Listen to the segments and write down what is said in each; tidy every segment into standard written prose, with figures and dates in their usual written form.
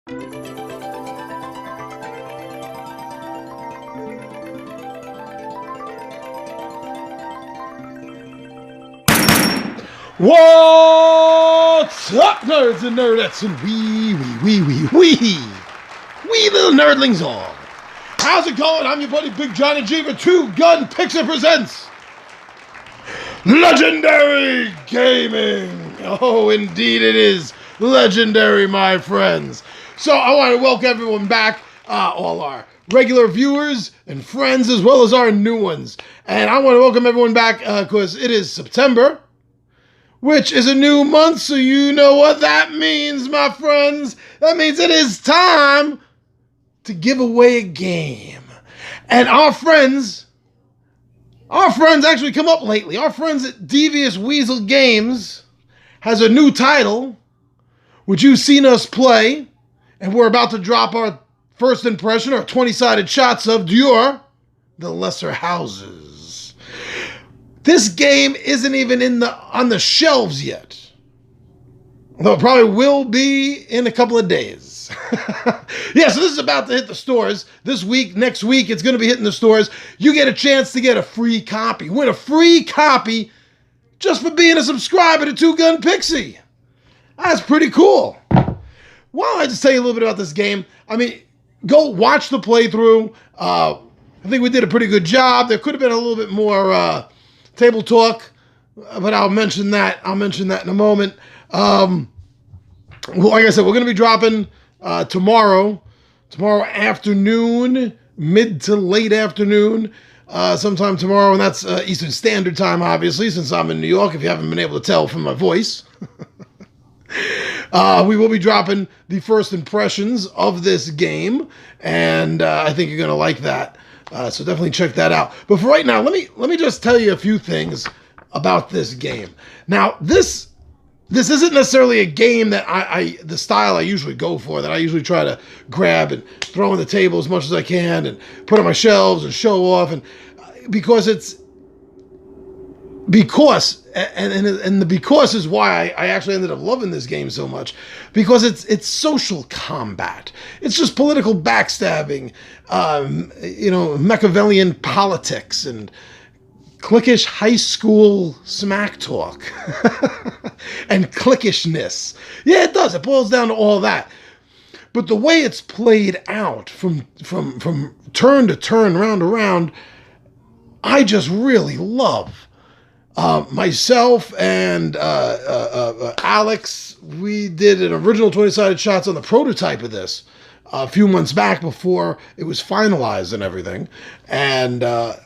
What's up, nerds and nerdettes, and we little nerdlings all. How's it going? I'm your buddy Big Johnny G for Two Gun Pixie presents Legendary Gaming. Oh, indeed it is legendary, my friends. So I want to welcome everyone back, all our regular viewers and friends, as well as our new ones. And I want to welcome everyone back because it is September, which is a new month, so you know what that means, my friends. That means it is time to give away a game. And our friends actually come up lately. Our friends at Devious Weasel Games has a new title, which you've seen us play, and we're about to drop our first impression, our 20-sided shots of Dior, The Lesser Houses. This game isn't even on the shelves yet. Though it probably will be in a couple of days. Yeah, so this is about to hit the stores. This week, next week, it's going to be hitting the stores. You get a chance to get a free copy. Win a free copy just for being a subscriber to Two Gun Pixie. That's pretty cool. Well, I just tell you a little bit about this game. I mean, go watch the playthrough. I think we did a pretty good job. There could have been a little bit more table talk, but I'll mention that in a moment. Well, like I said, we're going to be dropping tomorrow afternoon, mid to late afternoon, sometime tomorrow, and that's Eastern Standard Time, obviously, since I'm in New York, if you haven't been able to tell from my voice. We will be dropping the first impressions of this game, and I think you're going to like that. So definitely check that out. But for right now, let me just tell you a few things about this game. Now, this isn't necessarily a game that the style I usually go for, that I usually try to grab and throw on the table as much as I can and put on my shelves and show off, and because the because is why I actually ended up loving this game so much, because it's social combat. It's just political backstabbing, Machiavellian politics and cliquish high school smack talk and cliquishness. Yeah, it does. It boils down to all that. But the way it's played out from turn to turn, round to round, I just really love. Myself and Alex, we did an original 20-sided shots on the prototype of this a few months back before it was finalized and everything. And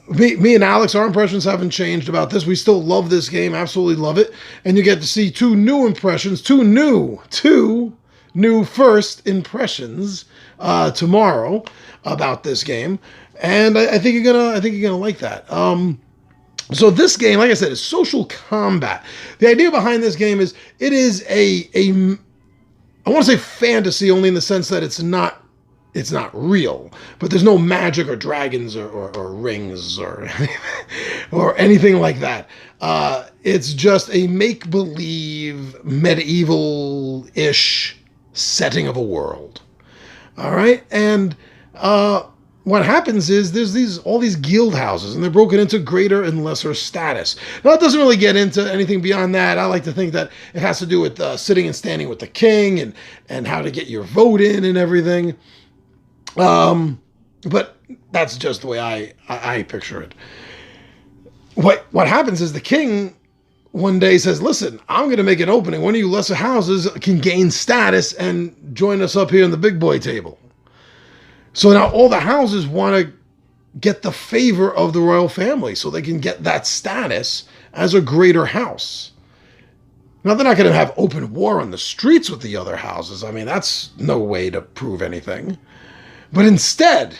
me and Alex, our impressions haven't changed about this. We still love this game, absolutely love it. And you get to see two new impressions, two new first impressions tomorrow about this game. And I think you're gonna like that. So this game, like I said, is social combat. The idea behind this game is it is I want to say fantasy only in the sense that it's not real, but there's no magic or dragons or rings or or anything like that. It's just a make-believe medieval-ish setting of a world. All right, and what happens is there's all these guild houses, and they're broken into greater and lesser status. Now, it doesn't really get into anything beyond that. I like to think that it has to do with sitting and standing with the king and how to get your vote in and everything. But that's just the way I picture it. What happens is the king one day says, listen, I'm going to make an opening. One of you lesser houses can gain status and join us up here in the big boy table. So now all the houses want to get the favor of the royal family so they can get that status as a greater house. Now, they're not going to have open war on the streets with the other houses. I mean, that's no way to prove anything. But instead,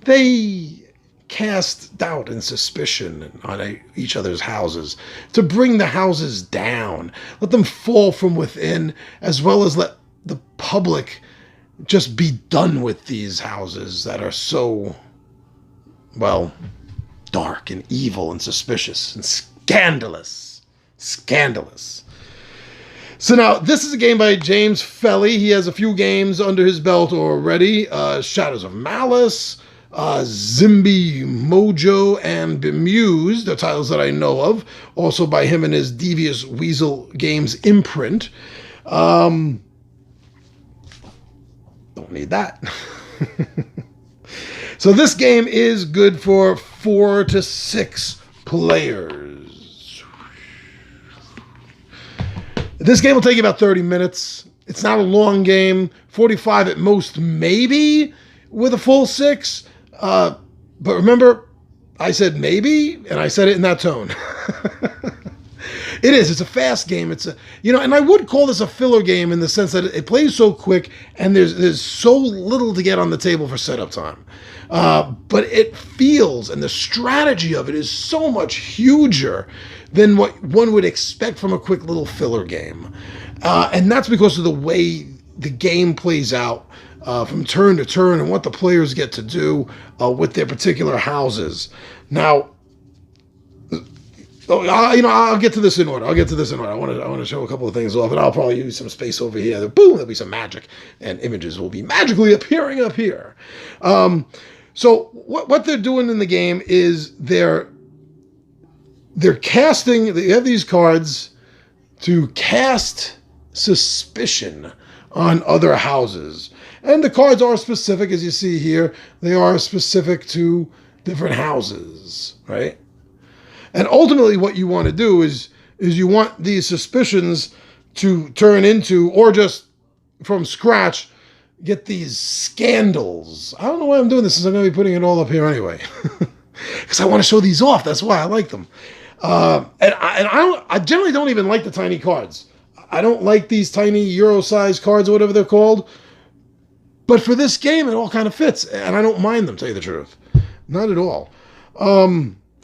they cast doubt and suspicion on each other's houses to bring the houses down, let them fall from within, as well as let the public just be done with these houses that are so, well, dark and evil and suspicious and scandalous. So now, this is a game by James Felly. He has a few games under his belt already. Shadows of Malice, Zimby Mojo, and Bemused, the titles that I know of. Also by him and his Devious Weasel Games imprint. Don't need that. So this game is good for 4 to 6 players. This game will take you about 30 minutes. It's not a long game. 45 at most, maybe, with a full 6. But remember, I said maybe, and I said it in that tone. It is. It's a fast game. It's a, and I would call this a filler game in the sense that it plays so quick, and there's so little to get on the table for setup time. But it feels, and the strategy of it is so much huger than what one would expect from a quick little filler game. And that's because of the way the game plays out from turn to turn and what the players get to do with their particular houses. Now, I'll get to this in order. I want to show a couple of things off, and I'll probably use some space over here. Boom, there'll be some magic, and images will be magically appearing up here. So what they're doing in the game is they're casting. They have these cards to cast suspicion on other houses, and the cards are specific, as you see here. They are specific to different houses, right? And ultimately, what you want to do is you want these suspicions to turn into, or just from scratch, get these scandals. I don't know why I'm doing this, since I'm going to be putting it all up here anyway, because I want to show these off. That's why I like them. And I generally don't even like the tiny cards. I don't like these tiny Euro-sized cards or whatever they're called. But for this game, it all kind of fits, and I don't mind them, to tell you the truth. Not at all.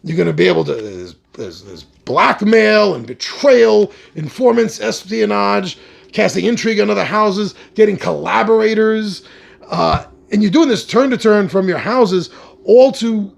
You're going to be able to, there's blackmail and betrayal, informants, espionage, casting intrigue on other houses, getting collaborators. And you're doing this turn to turn from your houses, all to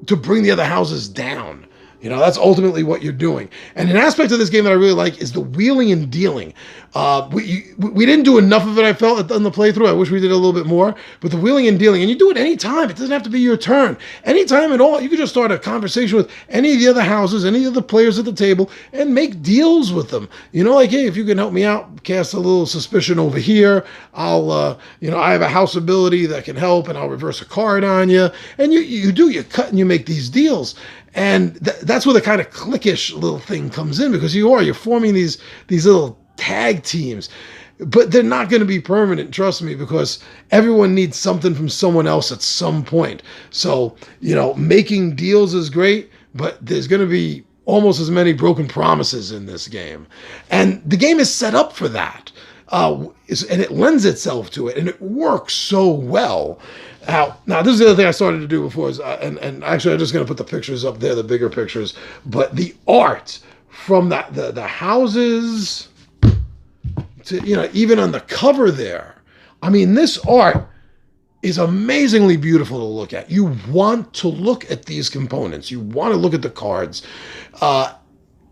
bring the other houses down. That's ultimately what you're doing. And an aspect of this game that I really like is the wheeling and dealing. We didn't do enough of it, I felt, on the playthrough. I wish we did a little bit more. But the wheeling and dealing, and you do it anytime. It doesn't have to be your turn. Anytime at all. You could just start a conversation with any of the other houses, any of the players at the table, and make deals with them. Like, hey, if you can help me out, cast a little suspicion over here. I'll, I have a house ability that can help, and I'll reverse a card on you. And you cut and you make these deals. And that's where the kind of cliquish little thing comes in, because you're forming these little tag teams, but they're not going to be permanent, trust me, because everyone needs something from someone else at some point. So, making deals is great, but there's going to be almost as many broken promises in this game. And the game is set up for that. And it lends itself to it, and it works so well. Now, this is the other thing I started to do before, and actually I'm just going to put the pictures up there, the bigger pictures, but the art from the houses to, even on the cover there. I mean, this art is amazingly beautiful to look at. You want to look at these components. You want to look at the cards.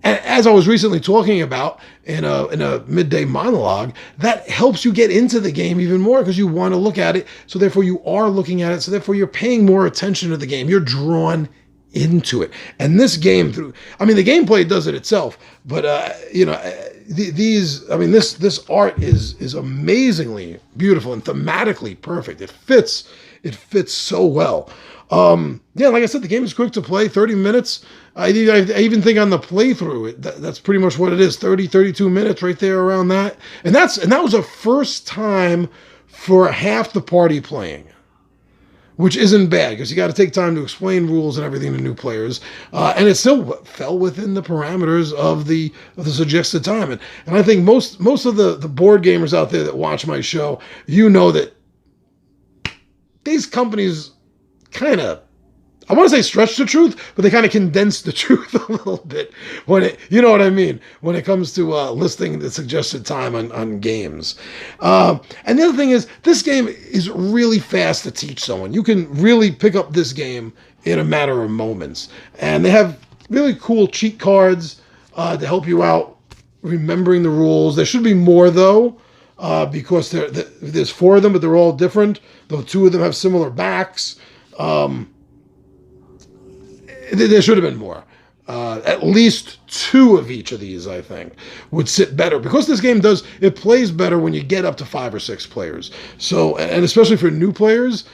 And as I was recently talking about in a midday monologue, that helps you get into the game even more, because you want to look at it. So therefore you are looking at it. So therefore you're paying more attention to the game. You're drawn into it. And this game, the gameplay does it itself, but this art is amazingly beautiful and thematically perfect. It fits so well. Like I said, the game is quick to play, 30 minutes. I even think on the playthrough, that's pretty much what it is, 32 minutes right there around that. And that was a first time for half the party playing, which isn't bad, because you got to take time to explain rules and everything to new players. And it still fell within the parameters of the suggested time. And I think most of the board gamers out there that watch my show, that these companies kind of, I want to say stretch the truth, but they kind of condense the truth a little bit when it comes to listing the suggested time on games. And the other thing is, this game is really fast to teach someone. You can really pick up this game in a matter of moments. And they have really cool cheat cards to help you out remembering the rules. There should be more, though, because there's 4 of them, but they're all different, though 2 of them have similar backs. There should have been more. At least 2 of each of these, I think, would sit better, because this game plays better when you get up to 5 or 6 players. So, and especially for new players,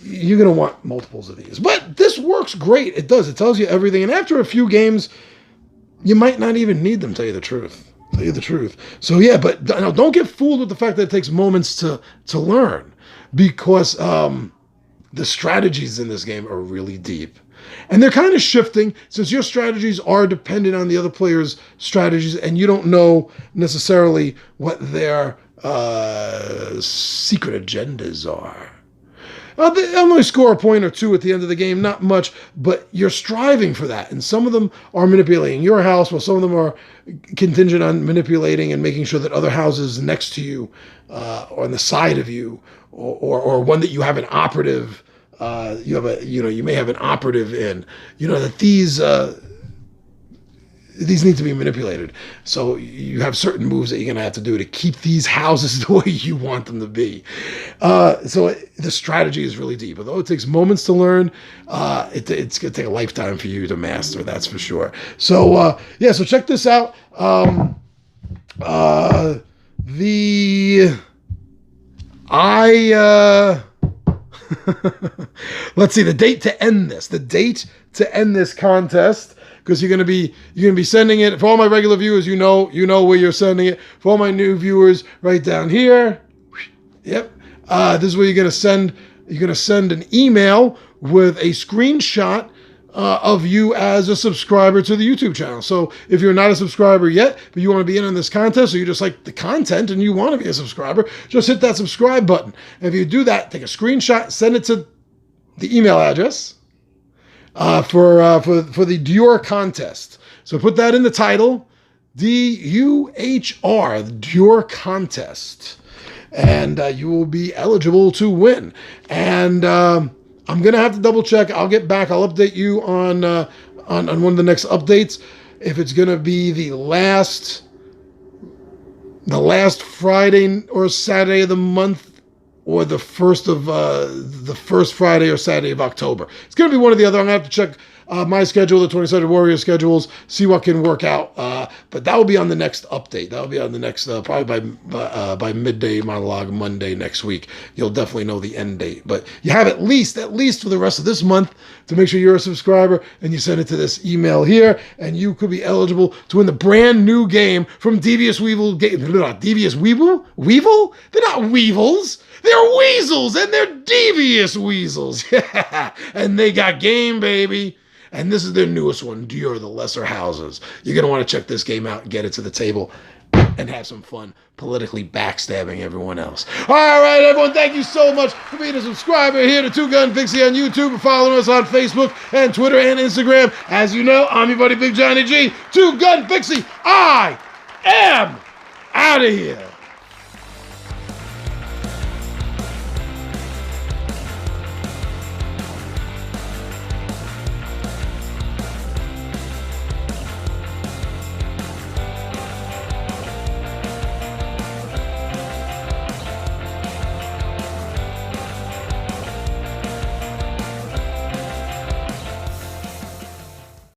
you're going to want multiples of these. But this works great. It does. It tells you everything. And after a few games, you might not even need them, tell you the truth. So yeah, but now don't get fooled with the fact that it takes moments to learn, because the strategies in this game are really deep. And they're kind of shifting, since your strategies are dependent on the other player's strategies, and you don't know necessarily what their secret agendas are. They only score a point or 2 at the end of the game, not much, but you're striving for that. And some of them are manipulating your house, while some of them are contingent on manipulating and making sure that other houses next to you, or on the side of you, or one that you have an operative. You may have an operative in. That these need to be manipulated. So you have certain moves that you're going to have to do to keep these houses the way you want them to be. So the strategy is really deep. Although it takes moments to learn, it's going to take a lifetime for you to master, that's for sure. So, so check this out. Let's see the date to end this. The date to end this contest, because you're gonna be sending it for all my regular viewers. You know where you're sending it. For all my new viewers, right down here. Yep. This is where you're gonna send. You're gonna send an email with a screenshot of you as a subscriber to the YouTube channel. So if you're not a subscriber yet, but you want to be in on this contest, or you just like the content and you want to be a subscriber, just hit that subscribe button. And if you do that, take a screenshot, send it to the email address for the Duhr contest. So put that in the title, DUHR, the Duhr contest, and you will be eligible to win. And I'm going to have to double check. I'll get back. I'll update you on one of the next updates, if it's going to be the last Friday or Saturday of the month, or the first Friday or Saturday of October. It's going to be one or the other. I'm going to have to check my schedule, the 20-sided warrior schedules, see what can work out. But that will be on the next update. That will be on the next, probably by midday monologue Monday next week. You'll definitely know the end date. But you have at least for the rest of this month to make sure you're a subscriber, and you send it to this email here, and you could be eligible to win the brand new game from Devious Weevil. Devious Weevil? Weevil? They're not weevils. They're weasels, and they're devious weasels. And they got game, baby. And this is their newest one, Duhr, the Lesser Houses. You're going to want to check this game out and get it to the table and have some fun politically backstabbing everyone else. All right, everyone, thank you so much for being a subscriber here to Two Gun Pixie on YouTube, and following us on Facebook and Twitter and Instagram. As you know, I'm your buddy Big Johnny G. Two Gun Pixie. I am out of here.